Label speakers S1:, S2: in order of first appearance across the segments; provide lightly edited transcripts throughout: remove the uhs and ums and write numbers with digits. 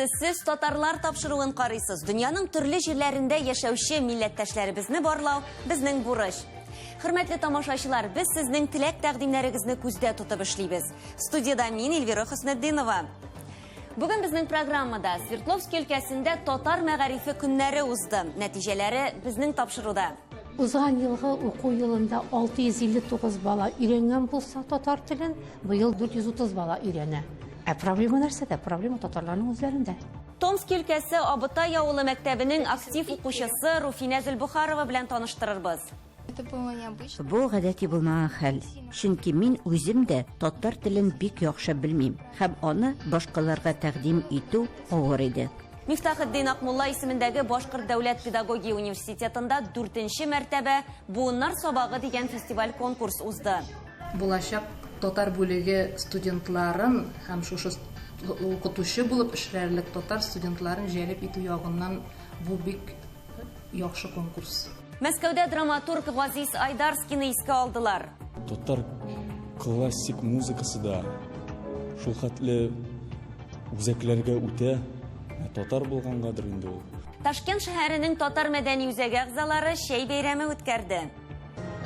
S1: сез татарлар тапшыруын карыйсыз. Дөньяның төрле җирләрендә яшәүче милләттәшләребезне барлау безнең бурыч. Хөрмәтле тамашачылар, без сезнең теләк тәкъдимнәрегезне күздә тотып эшлибез. Студияда мин Эльвира Хөснетдинова. Бүген безнең программада Свердловск өлкәсендә татар мәгарифе көннәре узды. Нәтиҗәләре безнең тапшыруда.
S2: Узган елгы уку елында 659 бала өйрәнгән булса татар телен, быел 430 бала өйрәнә. Проблема нәрсәдә? Проблема татарларның үзләрендә.
S1: Томск өлкәсе Абытай авылы мәктәбенең актив укучысы Руфина Зөлбухарова белән таныштырырбыз.
S3: Бу гадәти булмаган хәл. Чөнки мин үзем дә татар телен бик яхшы белмим һәм аны башкаларга тәкъдим итү авыр иде.
S1: Мифтахетдин Акмулла исемендәге Башкорт дәүләт педагогия университетында 4нче мәртәбә Буыннар сабагы дигән фестиваль конкурс узды.
S4: Булачак татар бүлеге студентларын һәм шушы укытучы булып эшләрлек татар студентларын җәлеп итү ягыннан бу бик яхшы конкурс.
S1: Мәскәүдә драматург Газиз Айдарскийны искә алдылар.
S5: Татар классик музыкасы да шул хәтле үзәкләргә үтә. Татар булгангадыр инде ул.
S1: Ташкент шәһәренең татар мәдәни үзәге әгъзалары шәй бәйрәме үткәрде.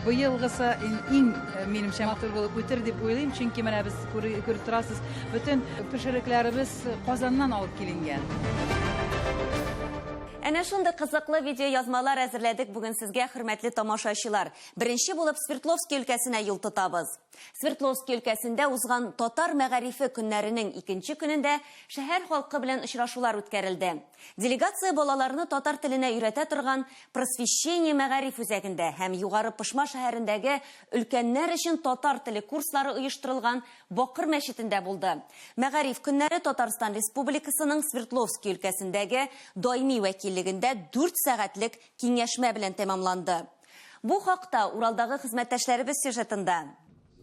S6: Бу елгысы иң минемчә матур булып үтер дип уйлыйм, чөнки менә без күреп торасыз, бөтен пешерекләребез Казаннан алып киленгән.
S1: Әнә шундый кызыклы видео язмалар әзерләдек бүген сезгә, хөрмәтле тамашачылар. Беренче булып Свердловск өлкәсенә юл тотабыз. Свердловск өлкәсендә узган татар мәгарифе көннәренең икенче көнендә шәһәр халкы белән очрашулар үткәрелде. Делегация балаларны татар теленә өйрәтә торган Просвещение мәгариф үзәгендә һәм Югары Пышма шәһәрендәге өлкәннәр өчен татар теле курслары оештырылган Бакыр мәчетендә булды. Мәгариф көннәре Татарстан Республикасының Свердловск өлкәсендәге даими вәкиллегендә 4 сәгатьлек киңәшмә белән тәмамланды. Бу хакта Уралдагы хезмәттәшләребез сюжетында.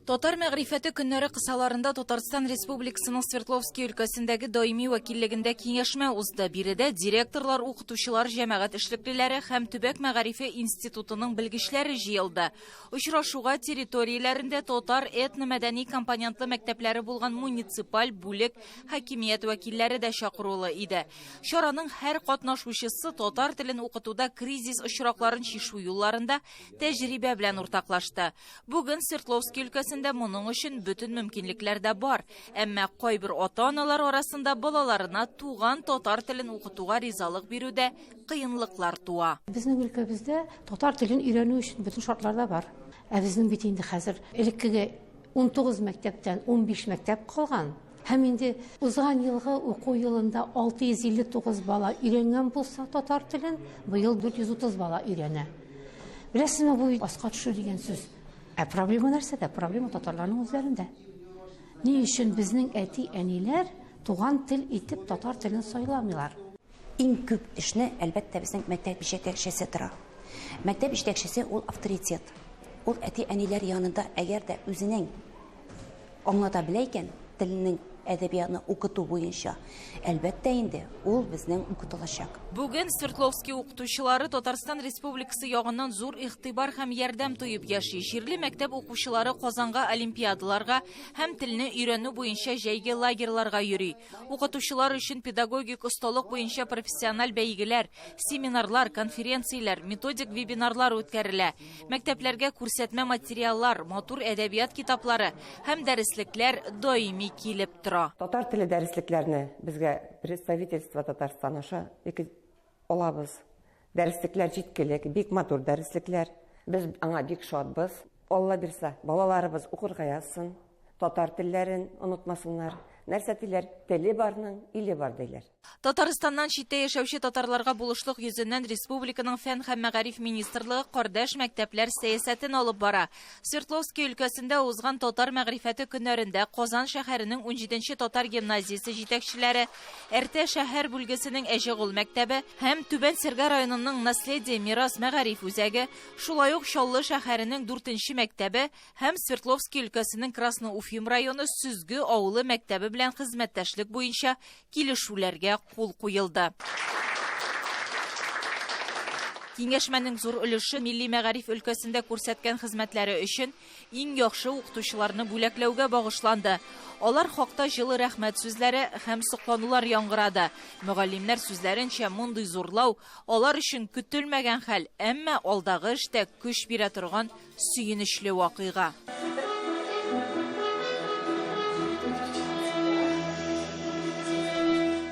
S7: Татар мәгърифәте көннәре кысаларында Татарстан Республикасының Свердловск өлкәсендәге даими вәкиллегендә киңәшмә узды. Биредә директорлар, укытучылар, җәмәгать эшлеклеләре һәм Төбәк мәгарифе институтының белгечләре җыелды. Очрашуга территорияләрендә татар этно-мәдәни компонентлы мәктәпләре булган муниципаль бүлек хакимият вәкилләре дә чакырылы иде. Чараның һәр катнашучысы татар телен укытуда кризис очракларын чишү юлларында тәҗрибә белән уртаклашты. Бүген Свердловск өлкәсендә моның өчен бөтен мөмкинлекләр дә бар. Әмма кайбер ата-аналар арасында балаларына туган татар телен укытуга ризалык бирүдә кыенлыклар туа.
S2: Безнең өлкәбездә татар телен өйрәнү өчен бөтен шартлар да бар. Безнең бит инде хәзер элеккеге 19 мәктәптән 15 мәктәп калган. Һәм инде узган елгы уку елында 659 бала өйрәнгән булса татар телен, быел 430 бала өйрәнә. Беләсезме, бу аска төшү дигән сүз. Проблема нәрсәдә? Проблема татарларның үзләрендә. Ни өчен безнең әти-әниләр туган тел итеп татар телен сайламыйлар?
S8: Иң күп эшне әлбәттә безнең мәктәп җитәкчесе тора. Мәктәп җитәкчесе ул авторитет. Ул әти-әниләр янында әгәр дә үзенең аңлата белә икән теленең әдәбиятны укыту буенча, әлбәттә инде ул безнең укытылачак.
S7: Бүген Свердловск укытучылары Татарстан Республикасы ягыннан зур игътибар һәм ярдәм тоеп яши. Җирле мәктәп укучылары Казанга олимпиадаларга һәм телне өйрәнү буенча җәйге лагерьларга йөри. Укытучылар өчен педагогик осталык буенча профессиональ бәйгеләр, семинарлар, конференцияләр, методик вебинарлар үткәрелә. Мәктәпләргә күрсәтмә материаллар, матур әдәбият китаплары һәм дәреслекләр даими килеп тора.
S9: Татар теле дәреслекләрне безгә представительство Татарстан аша алабыз. Дәреслекләр җиткелек, бик матур дәреслекләр. Без аңа бик шатбыз. Алла бирсә, балаларыбыз укырга язсын, татар телләрен онытмасыннар. Нәрсә диләр? Теле барның, иле бар диләр.
S7: Татарстаннан читтә яшәүче татарларга булышлык йөзеннән республиканың фән һәм мәгариф министрлыгы кардәш мәктәпләр сәясәтен алып бара. Свердловск өлкәсендә узган татар мәгърифәте көннәрендә Казан шәһәренең 17нче татар гимназиясе җитәкчеләре, Әртә шәһәр бүлгесенең Әҗегул мәктәбе һәм Түбән Серга районының Наследие мирас мәгариф үзәге, шулай ук Чаллы шәһәренең 4нче мәктәбе һәм Свердловск өлкәсенең Красноуфим районы Сүзге авылы мәктәбе белән хезмәттәшлек буенча килешүләргә кул куелды. Киңәшмәнең зур өлеше милли мәгариф өлкәсендә күрсәткән хезмәтләре өчен иң яхшы укытучыларны бүләкләүгә багышланды. Алар хакта җылы рәхмәт сүзләре һәм сокланулар яңгырады. Мөгаллимнәр сүзләренчә, мондый зурлау алар өчен көтелмәгән хәл, әмма алдагы эштә көч бирә торган сөенечле вакыйга.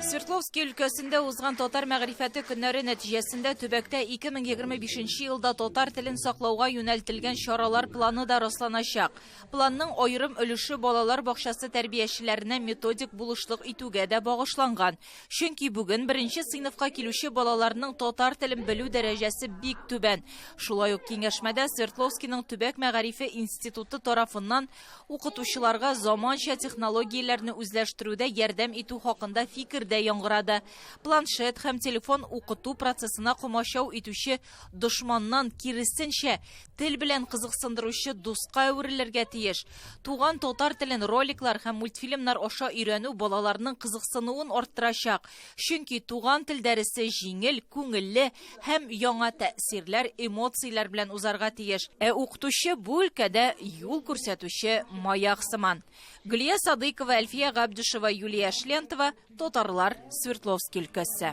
S7: Свердловский өлкәсендә узган татар мәгърифәте көннәре нәтиҗәсендә төбәктә 2025 елда татар телен саклауга юнәлтелгән чаралар планы да расланачак. Планның аерым өлеше балалар бакчасы тәрбиячеләренә методик булышлык итүгә дә багышланган. Чөнки бүген беренче сыйныфка килүче балаларның татар телен белү дәрәҗәсе бик түбән. Шулай ук киңәшмәдә Свердловскийның төбәк мәгърифе институты тарафыннан укытучыларга заманча технологияләрне үзләштерүдә ярдәм итү хакында фикер яңгырады. Планшет һәм телефон укыту процессына комачау итүче дошманнан киресенчә тел белән кызыксындыручы дуска әверелергә тиеш. Туган татар телен роликлар һәм мультфильмнар аша өйрәнү балаларның кызыксынуын арттырачак. Чөнки туган тел дәресе җиңел, күңелле һәм яңа тәэсирләр, эмоцияләр белән узарга тиеш. Укытучы бу өлкәдә юл күрсәтүче маяк сыман. Гөлия Садыкова, Әлфия Габдушева, Юлия Шлентова, Татарлар, Свердловский өлкәсе.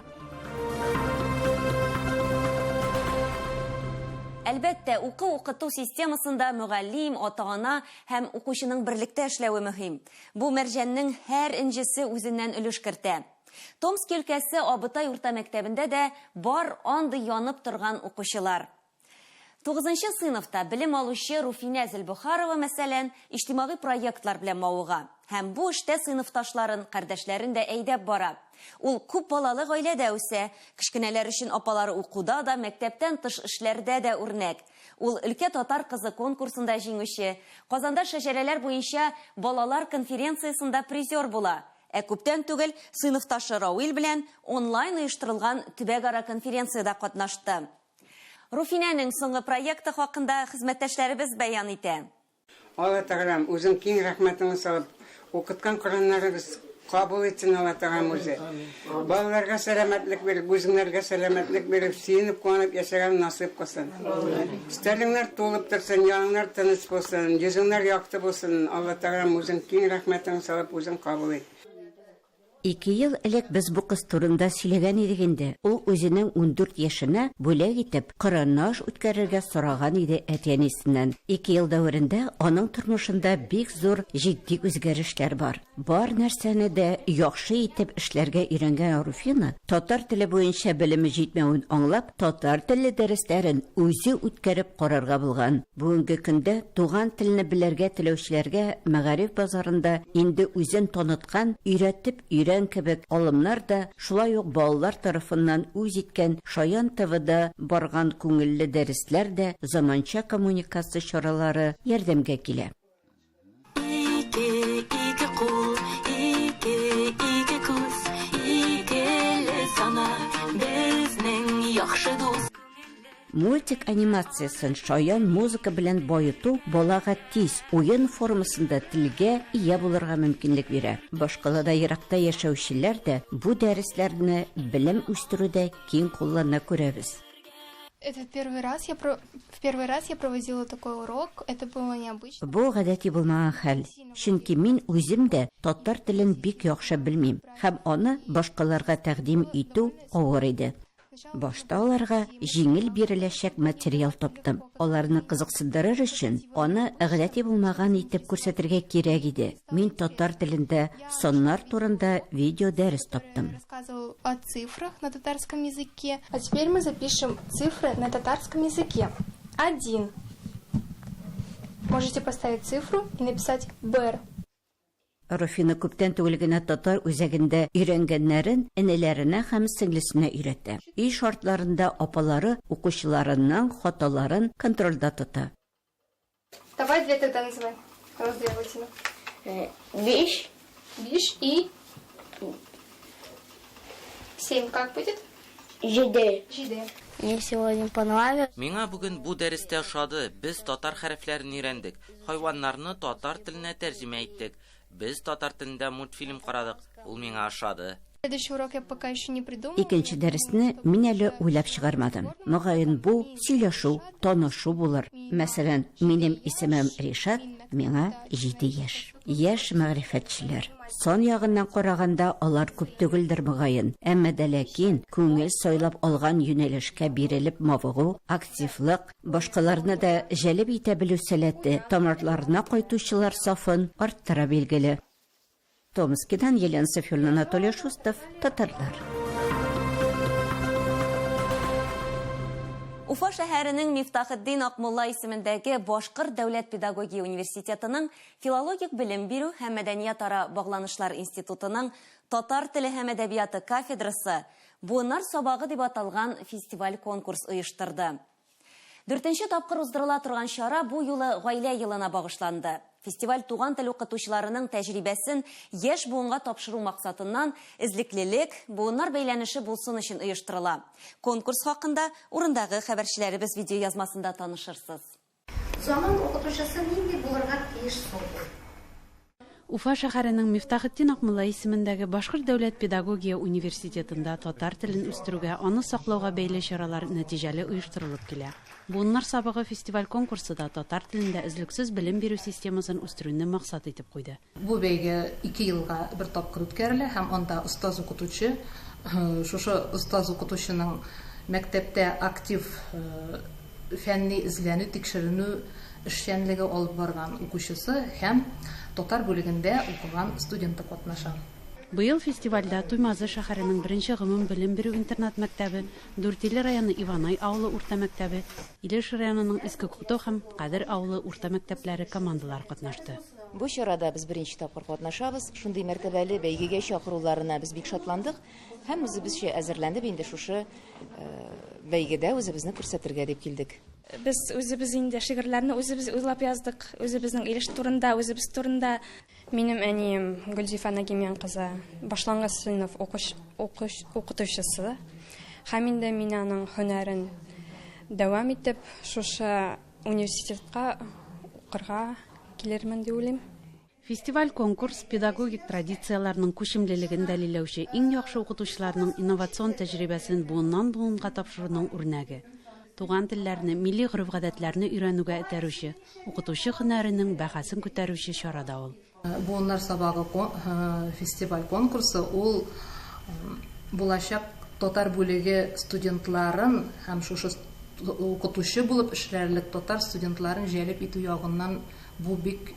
S1: Әлбәттә, укыту системасында мөгаллим, ата-ана һәм укучының берлектә эшләүе мөһим. Бу мәрҗәннең һәр инҗесе үзеннән өлеш кертә. Томск өлкәсе Абытай урта мәктәбендә дә бар андый янып торган укучылар. 9-нчы сыйныфта белем алучы Руфинә Зелбухарова мәсәлән, иҗтимагый проектлар белән мавыга. Һәм бу эштә сыйныфташларын, кардәшләрен дә әйдәп бара. Ул күп балалы гаиләдә үсә, кичкенәләр өчен апалары укуда да, мәктәптән тыш эшләрдә дә үрнәк. Ул өлкә татар кызы конкурсында җиңүче, Казанда шәҗәрәләр буенча балалар конференциясында призер була. Күптән түгел сыйныфташы Рауил белән онлайн оештырылган төбәк-ара конференцияда катнашты. Руфинәнең соңгы проекты хакында хезмәттәшләребез бәян итә.
S10: Алла Тәгаләм үзең киң рәхмәтен салып, укыткан Кораннарыбыз кабул итсен, Алла Тәгаләм үзе. Балаларга сәламәтлек биреп, үзеңнәргә сәламәтлек биреп, сөенеп, куанып яшәгән насыйп кылсын. Стәлеңнәр тулып торсын, яныңнар тыныч булсын, йөзеңнәр якты булсын. Алла Тәгаләм үзең киң рәхмәтен салып, үзең кабул ит.
S3: 2 ел элек без бу кыз турында сөйләгән идек инде. Ул үзенең 14 яшенә бүләк итеп Кораннаш үткәрергә сораган иде әтиәнисеннән. 2 ел дәврендә аның тормышында бик зур җитди үзгәрешләр бар. Бар нәрсәне дә яхшы итеп эшләргә өйрәнгән Руфина, татар теле буенча белеме җитмәвен аңлап, татар теле дәресләрен үзе үткәреп карарга булган. Бүгенге көндә туган телне белергә теләүчеләргә мәгариф базарында инде үзен таныткан, өйрәтеп кебек алымнар да, шулай ук балалар тарафыннан үз иткән Шаян ТВда барган күңелле дәресләр дә, заманча коммуникация чаралары ярдәмгә килә. Мультик анимациясын Шаян музыка белән байыту балага тиз, уен формасында телгә ия булырга мөмкинлек бирә. Башкалада еракта яшәүчеләр дә бу дәресләрне белем үстерүдә киң куллана күрәбез.
S11: Это в первый раз я проводила такой урок. Это было необычно.
S3: Бу гадәти булмаган хәл. Чөнки мин үзем дә татар телен бик яхшы белмим һәм аны башкаларга тәкъдим итү авыр иде. Башта аларга җиңел биреләчәк материал таптым. Аларны кызыксындырыр өчен аны гадәти булмаган итеп күрсәтергә кирәк иде. Мин татар телендә соннар турында видео дәрес таптым.
S11: Рассказывал о цифрах на татарском языке. А теперь мы запишем цифры на татарском языке. 1. Можете поставить цифру и написать БР.
S3: Руфина күптән түгел генә татар үзәгендә өйрәнгәннәрен энеләренә һәм сеңлесенә өйрәтә. Өй шартларында апалары укучыларының хаталарын контрольдә тота.
S11: Давай 2 тогда называй. Развивательно.
S12: 5.
S11: 5 и 7 как будет?
S12: 7. Мне сегодня понравилось.
S13: Миңа бүген бу дәрестә ошады. Без татар хәрефләрен өйрәндек. Хайваннарны татар теленә тәрҗемә иттек. Без татар телендә мультфильм карадык. Ул миңа ошады.
S11: Следующий урок я пока еще не придумала.
S3: Икенче дәресне мин әле уйлап чыгармадым. Мөгаен бу сөйләшү, танышу булыр. Мәсәлән, минем исемем Ришат, миңа 7 яшь. Яшь мәгърифәтчеләр. Сон ягыннан караганда алар күп түгелдер мөгаен. Әмма дә ләкин күңел сайлап алган юнәлешкә бирелеп мавыгу, активлык, башкаларны да җәлеп итә белү сәләте тамырларына кайтучылар сафын арттыра билгеле. Томскидан Елена Софьевна, Анатолий Шустов, Татарлар.
S1: Уфа шәһәренең Мифтахетдин Акмулла исемендәге Башкыр дәүләт педагогия университетының филологик белем бирү һәм мәдәният ара багланышлар институтының татар теле һәм әдәбияты кафедрасы буыннар сабагы дип аталган фестиваль-конкурс оештырды. 4нче тапкыр уздырыла торган чара бу юлы гаилә елына багышланды. Фестиваль туган тел укытучыларының тәҗрибәсен яшь буынга тапшыру максатыннан эзлеклелек, буыннар бәйләнеше булсын өчен оештырыла. Конкурс хакында урындагы хәбәрчеләребез видео язмасында танышырсыз.
S2: Заман укытучысы нинди булырга тиеш соң?
S14: Уфа шәһәренең Мифтахетдин Акмулла исемендәге Башкыр дәүләт педагогия университетында татар телен үстерүгә, аны саклауга бәйле чаралар нәтиҗәле оештырылып килә. Буыннар сабагы фестиваль конкурсы да татар телендә өзлексез белем бирү системасын үстерүне максат итеп куйды.
S4: Бу бәйге 2 елга бер тапкыр үткәрелә һәм анда устаз укытучы, шушы устаз укытучының мәктәптә актив фәнни эзләнү, тикшеренү эшчәнлеге алып барган укучысы һәм татар бүлегендә укыган студенты катнаша.
S14: Быел фестивальдә Туймазы шәһәренең 1нче гомум белем бирү интернат мәктәбе, Дүртөйле районы Иванай авылы урта мәктәбе, Илеш районының Иске Күктау һәм Кадер авылы урта мәктәпләре командалар катнашты.
S15: Бу чарада без 1нче тапкыр катнашабыз. Шундый мәртәбәле бәйгегә чакыруларына без бик шатландык һәм үзебезчә әзерләнеп инде шушы бәйгедә үзебезне күрсәтергә дип килдек.
S16: Biz özümüz инде шигырьләрне үзебез уйлап яздык, үзебезнең Илеш турында, үзебез турында. Минем әнием Гөлзифа Нагимян кызы башлангыч сыйныф укытучысы. Һәм инде мин аның һөнәрен дәвам итеп, шушы университетка укырга килермен дип уйлыйм.
S14: Фестиваль-конкурс педагогик традицияларның күчемлелеген дәлилләүче иң яхшы укытучыларның инновацион тәҗрибәсен буыннан буынга тапшыруның үрнәге. Туган телләрне, милли гореф-гадәтләрне өйрәнүгә этәрүче, укытучы һөнәренең бәһасен күтәрүче чарада ул.
S4: Буыннар сабагы фестиваль конкурсы ул булачак татар бүлеге студентларын һәм шушы укытучы булып эшләрлек татар студентларын җәлеп итү ягыннан бу бик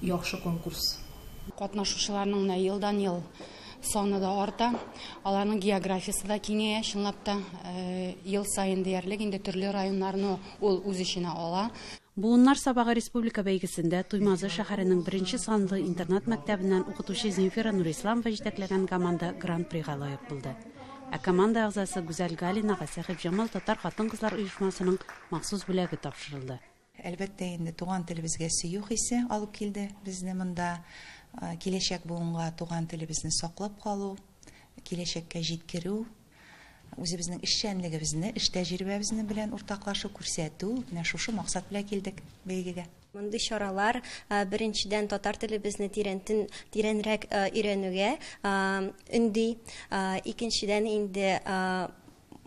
S4: яхшы конкурс.
S17: Катнашучыларның елдан-ел саны да арта. Аларның географиясы да киңәя, чынлап та ел сайын диярлек инде төрле районнарны ул үз иченә ала.
S14: Буыннар сабагы республика бәйгесендә Туймазы шәһәренең 1нче санлы интернат мәктәбеннән укытучы Зинфира Нурисламова җитәкләгән команда гран-прига лаек булды. Команда әгъзасы Гүзәл Галинага Сәхип Җамал татар хатын-кызлар оешмасының махсус бүләге тапшырылды.
S18: Әлбәттә инде туган телебезгә сөю хисе алып килде. Безне монда киләчәк буынга туган телебезне саклап калу, киләчәккә җиткерү, үзебезнең эшчәнлегебезне, эш тәҗрибәбезне белән уртаклашу күрсәтү, менә шушы максат белән килдек бәйгегә.
S19: Мондый чаралар беренчедән татар телебезне тирәнрәк өйрәнүгә өнди, икенчедән инде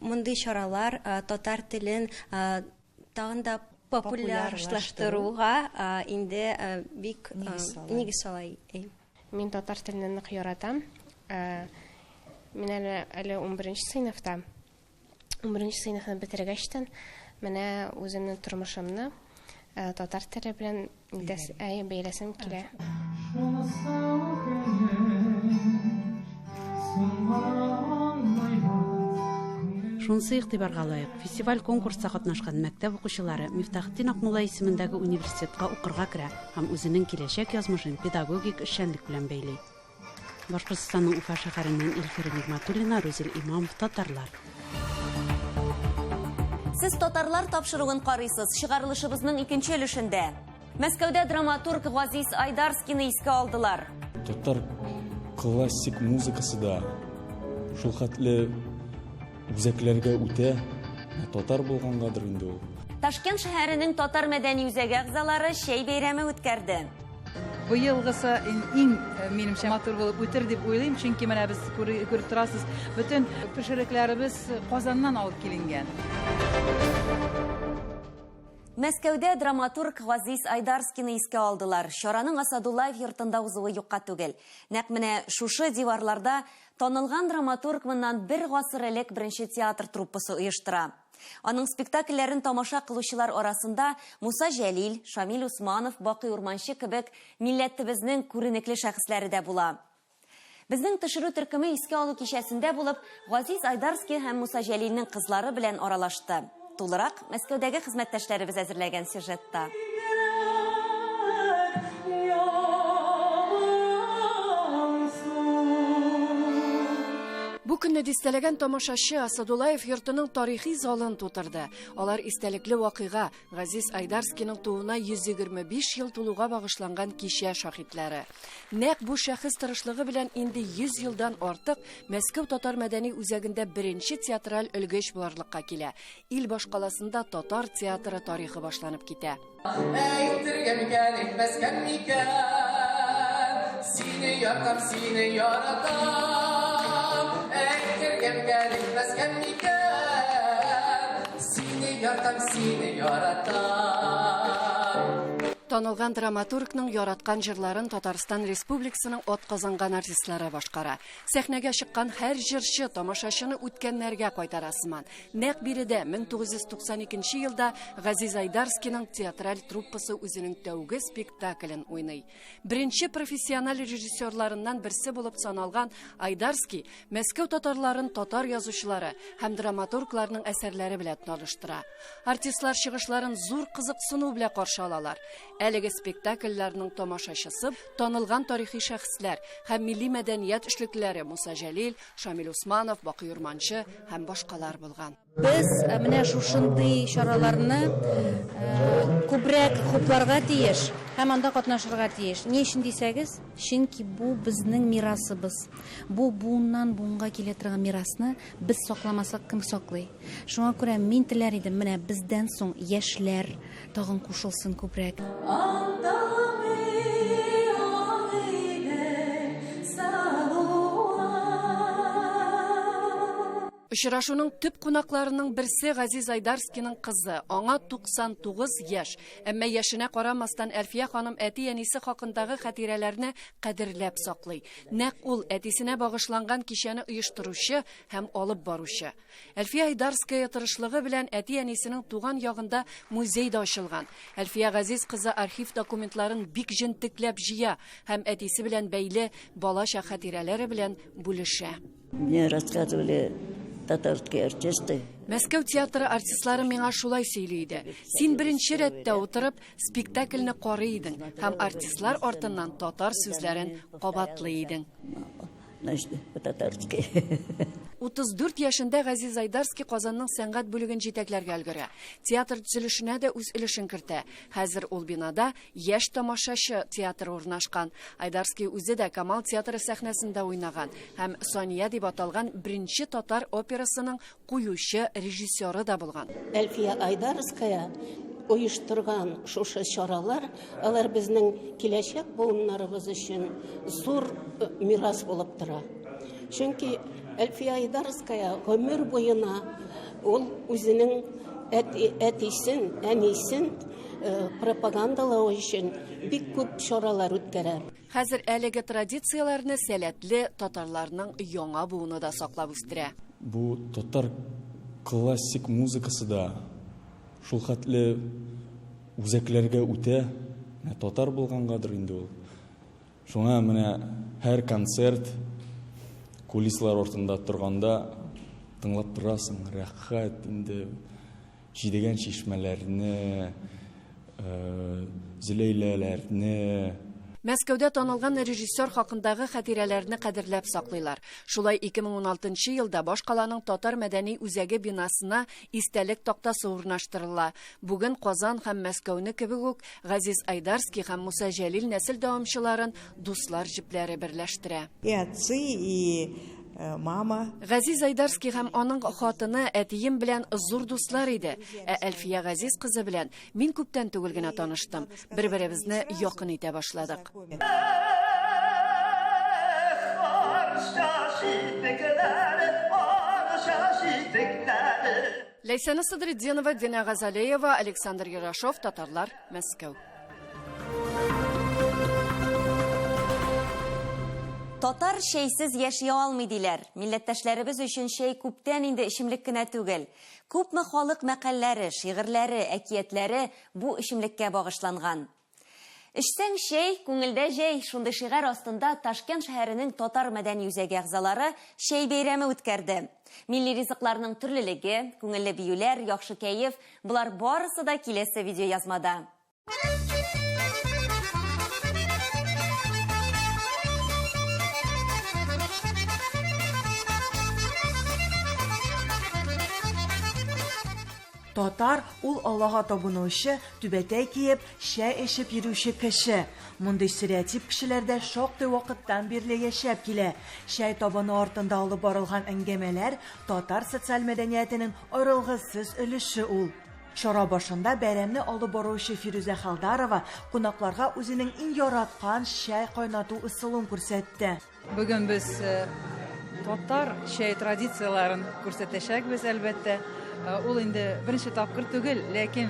S19: мондый чаралар татар телен тагын да популярлаштыруга инде бик нигез сала.
S20: Мин татар телене нык яратам. Мин әле 11нче сыйныфта. 11нче сыйныфны бетергәчтән менә үземнең тормышымны татар теле белән бәйләсем килә.
S14: Шунсы игътибарга лаек. Фестиваль конкурста катнашкан мәктәп укучылары Мифтахетдин Акмулла исемендәге университетка укырга керә һәм үзенең киләчәк язмышын педагогик эшчәнлек белән бәйли. Башкортстанның Уфа шәһәреннән Илфира Нигъмәтуллина, Рузил Имамов, Татарлар.
S1: Сез татарлар тапшыруын карыйсыз чыгарылышыбызның 2нче өлешендә. Мәскәүдә драматург Газиз Айдарскийны искә алдылар.
S5: Татар классик музыкасы да шул хәтле үзәкләргә үтә, татар булгангадыр инде ул.
S1: Ташкент шәһәренең татар мәдәни үзәге әгъзалары чәй бәйрәме үткәрде.
S6: Быелгысы иң минемчә матур булып үтер дип уйлыйм, чөнки менә без күреп торасыз, бөтен пешерекләребез Казаннан алып киленгән.
S1: Мәскәүдә драматург Газиз Айдарскийны искә алдылар. Чараның Асадуллаев йортында узуы юкка түгел. Нәкъ менә шушы диварларда танылган драматург моннан бер гасыр элек беренче театр труппасы оештыра. Аның спектакльләрен тамаша кылучылар арасында Муса Жәлил, Шамил Усманов, Бакый Урманчы кебек милләтебезнең күренекле шәхесләре дә була. Безнең төшерү төркеме искә алу кичәсендә булып, Газиз Айдарский һәм Муса Жәлилнең кызлары белән аралашты. Тулырак Мәскәүдәге хезмәттәшләребез әзерләгән сюжетта.
S21: Бу көнне дистәләгән тамашачы Асадуллаев йортының тарихи залын тутырды. Алар истәлекле вакыйга Газиз Айдарскийның тууына 125 ел тулуга багышланган кичә шаһитләре. Нәкъ бу шәхес тырышлыгы белән инде 100 елдан артык Мәскәү татар мәдәни үзәгендә беренче театраль өлгеч буларлыкка килә. Ил башкаласында татар театры тарихы башланып китә. Сине яратам, сине яратам. Танылган драматургның яраткан җырларын Татарстан Республикасының атказанган артистлары башкара. Сәхнәгә чыккан һәр җырчы тамашачыны үткәннәргә кайтара сыман. Нәкъ биредә 1992 елда Газиз Айдарскийның театраль труппасы үзенең тәүге спектаклен уйный. Беренче профессиональ режиссерларыннан берсе булып саналган Айдарский Мәскәү татарларын татар язучылары һәм драматургларның әсәрләре белән таныштыра. Артистлар чыгышларын зур кызыксыну белән каршы алалар. Әлеге спектакльләрнең тамашачысы танылган тарихи шәхесләр һәм милли мәдәният эшлеклеләре Муса Жәлил, Шамил Усманов, Бакый Урманчы һәм башкалар булган.
S22: Без менә шушындый чараларны күбрәк хупларга тиеш һәм анда катнашырга тиеш. Ни өчен дисәгез, чөнки бу безнең мирасыбыз. Бу буыннан буынга килә торган мирасны без сакламасак кем саклый? Шуңа күрә мин теләр идем менә бездән соң яшьләр тагын кушылсын күбрәк.
S21: Очрашуның төп кунакларының берсе Газиз Айдарскийның кызы. Аңа 99 яшь. Әмма яшенә карамастан Әлфия ханым әти-әнисе хакындагы хатирәләрне кадерләп саклый. Нәкъ ул әтисенә багышланган кичәне оештыручы һәм алып баручы. Әлфия Айдарская тырышлыгы белән әти-әнисенең туган ягында музей да ачылган. Әлфия Газиз кызы архив документларын бик җентекләп җыя һәм әтисе белән бәйле балача хатирәләре белән бүлешә.
S23: Мне рассказывали татарские артисты.
S21: Мәскәү театры артистлары миңа шулай сөйли иде. Син беренче рәттә утырып спектакльне карый идең һәм артистлар артыннан татар сүзләрен кабатлый идең. 34 яшендә Газиз Айдарский Казанның сәнгать бүлеген җитәкләргә өлгерә. Театр төзелешенә дә үз өлешен кертә. Хәзер ул бинада яшь тамашачы театры урнашкан. Айдарский үзе дә Камал театры сәхнәсендә уйнаган һәм Сония дип аталган беренче татар операсының куючы режиссеры да булган.
S24: Әлфия Айдарская оештырган шушы чаралар, алар безнең киләчәк буыннарыбыз өчен зур мирас булып тора. Чөнки Әлфия Айдарская гомер буена ул үзенең әтисен, әнисен пропагандалау өчен бик күп чаралар үткәрә.
S21: Хәзер әлеге традицияләрне сәләтле татарларның яңа буыны да саклап үстерә.
S5: Бу татар классик музыкасы да шул хәтле үзәкләргә үтә, татар булгангадыр инде ул. Шуңа менә һәр концерт кулислар ортында торганда тыңлап торасың, рәхәт инде җидегән чишмәләрне, зиләйләләрне.
S21: Мәскәүдә танылган режиссер хакындагы хатирәләрне кадерләп саклыйлар. Шулай 2016 елда башкаланың татар мәдәни үзәге бинасына истәлек тактасы урнаштырыла. Бүген Казан һәм Мәскәүне кебек үк Газиз Айдарский һәм Муса Жәлил нәсел дәвамчыларын дуслар җипләре берләштерә.
S25: И отцы, и
S7: мама.
S21: Газиз Айдарский һәм аның хатыны әтием белән зур дуслар иде. Әлфия Газиз кызы белән мин күптән түгел генә таныштым. Бер-беребезне якын итә башладык. Ләйсәнә Садретдинова, Дина Газалеева, Александр Ярашов, Татарлар, Мәскәү.
S1: Татар шәйсез яши алмый диләр. Милләттәшләребез өчен шәй күптән инде эчемлек кенә түгел. Күпме халык мәкальләре, шигырьләре, әкиятләре бу эчемлеккә багышланган. Эчсәң шәй, күңелдә җәй, шундый шигырь астында Ташкент шәһәренең татар мәдәни үзәге әгъзалары шәй бәйрәме үткәрде. Милли ризыкларның төрлелеге, күңелле биюләр, яхшы кәеф, булар барысы да киләсе видеоязмада.
S8: Татар ул Аллаһка табынучы, түбәтәй киеп, шәй эчеп йөрүче кеше. Мондый стереотип кешеләрдә шактый вакыттан бирле яшәп килә. Шәй табыны артында алып барылган әңгәмәләр татар социаль мәдәниятенең аерылгысыз өлеше ул. Чара башында бәйрәмне алып баручы Фирүзә Халдарова кунакларга үзенең иң яраткан шәй кайнату ысулын күрсәтте.
S6: Бүген без татар шәй традицияларын күрсәтәчәкбез әлбәттә. Ул инде беренче тапкыр түгел, ләкин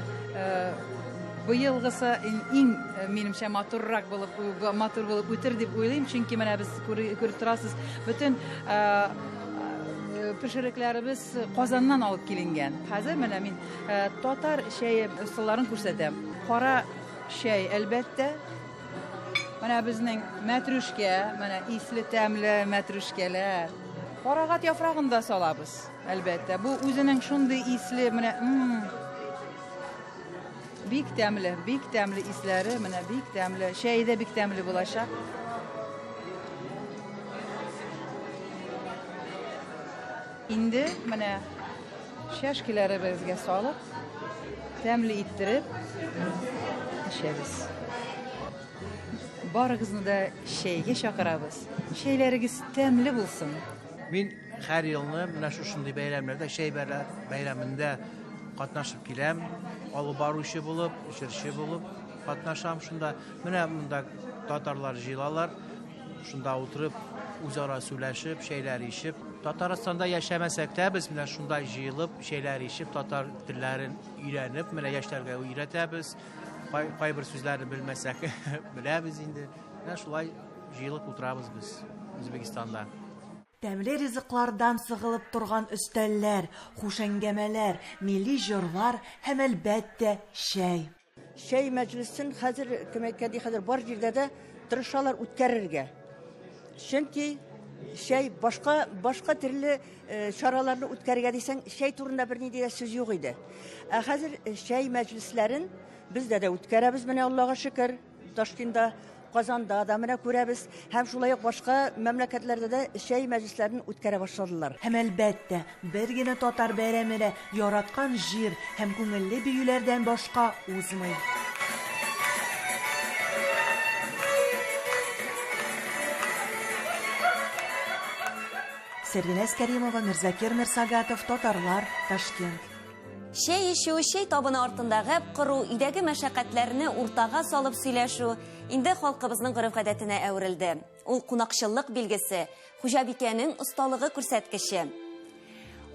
S6: быелгысы иң минемчә матур булып үтер дип уйлыйм, чөнки менә без күреп торасыз, бөтен пешерекләребез Казаннан алып киленгән. Хәзер менә мин татар шәй ысулларын күрсәтәм. Кара шәй әлбәттә. Менә безнең мәтрүшкә, менә исле тәмле мәтрүшкәләр. Карагат яфрагын да салабыз. Әлбәттә, бу үзенең шундый исле, менә бик тәмле исләре, менә бик тәмле, шәй дә бик тәмле булачак. Инде менә шәшкеләребезгә салып, тәмле иттереп эчәбез. Барыгызны да шәйгә чакырабыз. Шәйләрегез тәмле булсын.
S9: Мин һәр елны менә шушындый бәйрәмнәрдә, шәй бәйрәмендә катнашып киләм. Алып баручы булып, җырчы булып катнашам. Шунда менә монда татарлар җыелалар. Шунда утырып, үзара сөйләшеп, шәйләр ишеп. Татарстанда яшәмәсәк тә, без менә шунда җыелып, шәйләр ишеп, татар телләрен өйрәнеп, менә яшьләргә өйрәтәбез. Кайбер сүзләрне белмәсәк, беләбез инде. Менә шулай җыелып утырабыз без Үзбекстанда.
S8: Тәмле ризыклардан сыгылып торган өстәлләр, хуш әңгәмәләр, милли җырлар һәм әлбәттә шәй.
S10: Шәй мәҗлесен хәзер кемәкәди хәзер бар җирдә дә тырышалар үткәрергә. Чөнки шәй башка төрле чараларны үткәрергә дисәң, шәй турында бернинди дә сүз юк иде. Хәзер шәй мәҗлесләрен бездә дә үткәрәбез, менә Аллаһка шөкер. Ташкентта, Казанда да менә күрәбез, һәм шулай ук башка мәмләкәтләрдә дә шәй мәҗлесләрен үткәрә башладылар.
S8: Һәм әлбәттә, бер генә татар бәйрәмендә яраткан җир һәм күңелле биюләрдән башка узмый. Сәрвиназ Кәримова, Мирзакир Мирсагатов, Татарлар, Ташкент.
S1: Шәй эчү, шәй табыны артында гәп кору, идәге мәшәкатьләрне уртага салып сөйләшү инде халкыбызның гореф-гадәтенә әверелде. Ул кунакчыллык билгесе, хуҗабикәнең осталыгы күрсәткече.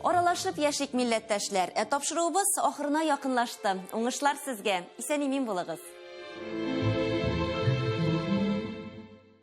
S1: Аралашып яшик милләттәшләр, тапшыруыбыз ахырына якынлашты. Уңышлар сезгә. Исән-имин булыгыз.